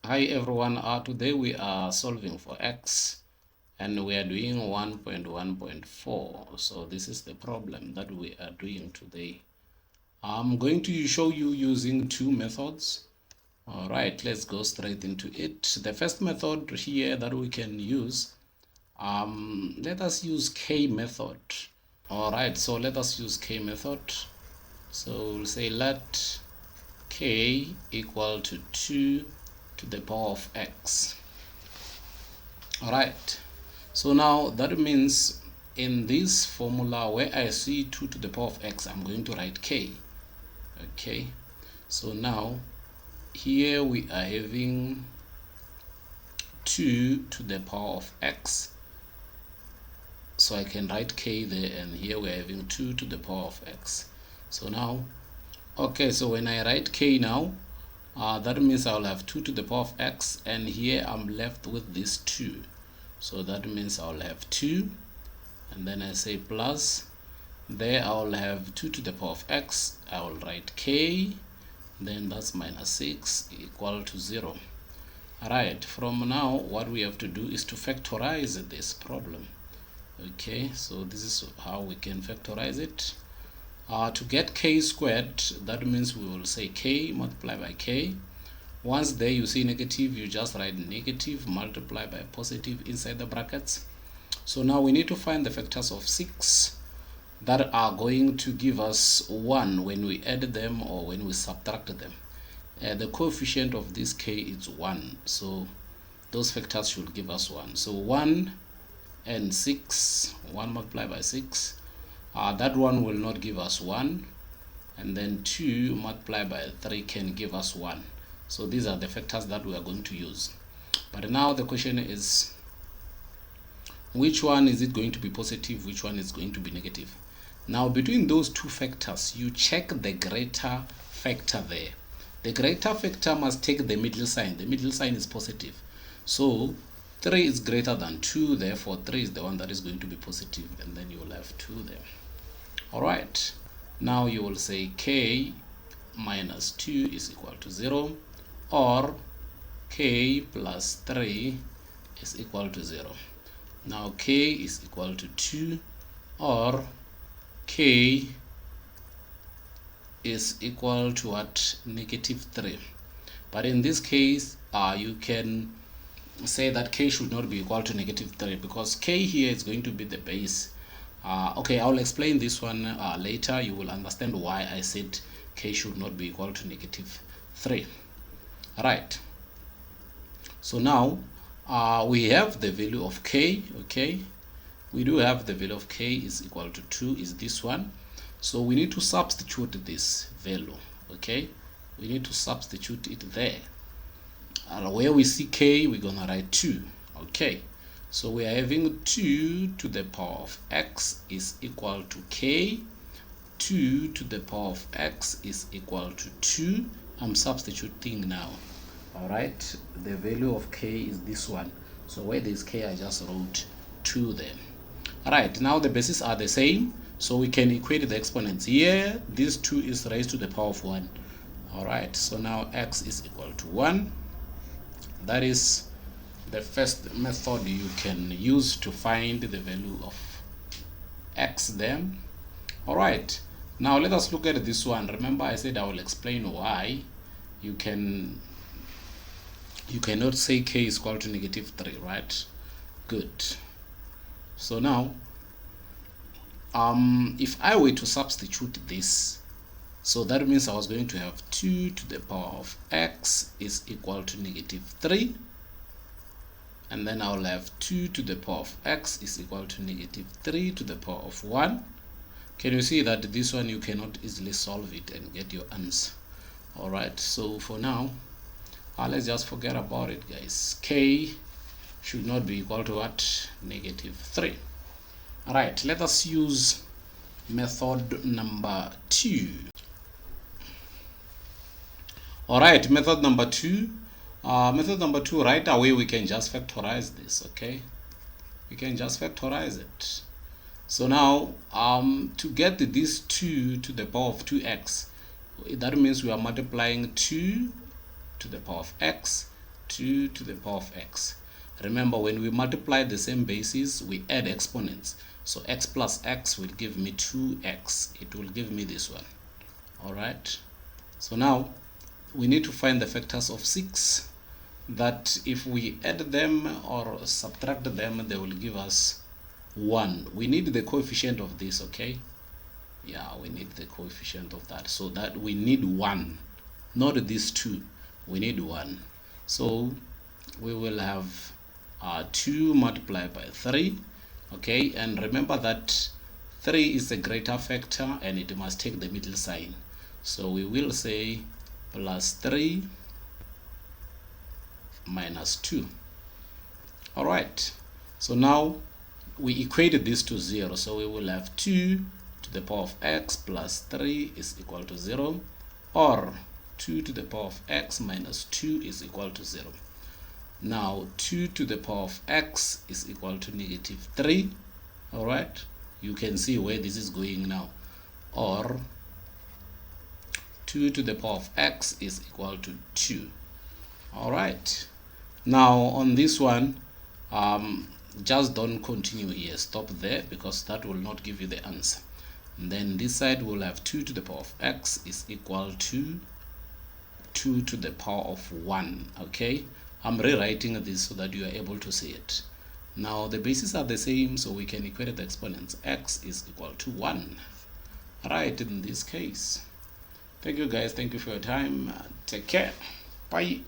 Hi everyone, today we are solving for x and we are doing 1.1.4. so this is the problem that we are doing today. I'm going to show you using two methods. All right, let's go straight into it. The first method here that we can use, let us use k method. All right, so let us use k method. So we'll say let k equal to 2 to the power of x. All right, so now that means in this formula where I see 2 to the power of x, I'm going to write k. Okay, so now here we are having 2 to the power of x, so I can write k there, and here we're having 2 to the power of x. So now, okay, so when I write k now, that means I'll have 2 to the power of x, and here I'm left with this 2. So that means I'll have 2, and then I say plus, there I'll have 2 to the power of x, I will write k, then that's minus 6 equal to 0. Alright, from now what we have to do is to factorize this problem. Okay, so this is how we can factorize it. To get k squared, that means we will say k multiplied by k. Once there you see negative, you just write negative multiplied by positive inside the brackets. So now we need to find the factors of 6 that are going to give us 1 when we add them or when we subtract them. The coefficient of this k is 1, so those factors should give us 1. So 1 and 6, 1 multiplied by 6, that one will not give us 1, and then 2 multiplied by 3 can give us 1. So these are the factors that we are going to use. But now the question is, which one is it going to be positive, which one is going to be negative? Now between those two factors, you check the greater factor there. The greater factor must take the middle sign. The middle sign is positive. So 3 is greater than 2, therefore 3 is the one that is going to be positive, and then you will have 2 there. All right, now you will say k minus 2 is equal to 0, or k plus 3 is equal to 0. Now k is equal to 2, or k is equal to what? Negative 3. But in this case, you can say that k should not be equal to negative 3, because k here is going to be the base. Okay, I'll explain this one later. You will understand why I said k should not be equal to negative 3. All right, so now we have the value of k. Okay, we do have the value of k is equal to 2, is this one. So we need to substitute this value. Okay, we need to substitute it there. Where we see k, we're gonna write 2. Okay, so we are having 2 to the power of x is equal to k. 2 to the power of x is equal to 2. I'm substituting now. All right, the value of k is this one. So where there's k, I just wrote 2 there. All right, now the bases are the same, so we can equate the exponents. Here, this 2 is raised to the power of 1. All right, so now x is equal to 1. That is the first method you can use to find the value of x there. All right, now let us look at this one. Remember I said I will explain why you cannot say k is equal to negative 3, right? Good. So now if I were to substitute this, so that means I was going to have 2 to the power of x is equal to negative 3, and then I'll have 2 to the power of x is equal to negative 3 to the power of 1. Can you see that this one you cannot easily solve it and get your answer? All right, so for now, let's just forget about it, guys. K should not be equal to what? Negative 3. All right, let us use method number 2. All right, method number 2. Right away we can just factorize this. Okay, we can just factorize it. So now to get this 2 to the power of 2x, that means we are multiplying 2 to the power of x 2 to the power of x. Remember, when we multiply the same bases, we add exponents. So x plus x will give me 2x. It will give me this one. All right. So now we need to find the factors of 6 that if we add them or subtract them, they will give us 1. We need the coefficient of this, okay? Yeah, we need the coefficient of that. So that we need 1, not these 2. We need 1. So we will have 2 multiplied by 3, okay? And remember that 3 is a greater factor and it must take the middle sign. So we will say plus 3 minus 2. All right. So now we equated this to 0. So we will have 2 to the power of x plus 3 is equal to 0, or 2 to the power of x minus 2 is equal to 0. Now 2 to the power of x is equal to negative 3. All right. You can see where this is going now. Or 2 to the power of x is equal to 2. All right. Now on this one, just don't continue here. Stop there, because that will not give you the answer. And then this side will have 2 to the power of x is equal to 2 to the power of 1. Okay. I'm rewriting this so that you are able to see it. Now the bases are the same, so we can equate the exponents. X is equal to 1. Right, in this case. Thank you guys. Thank you for your time. Take care. Bye.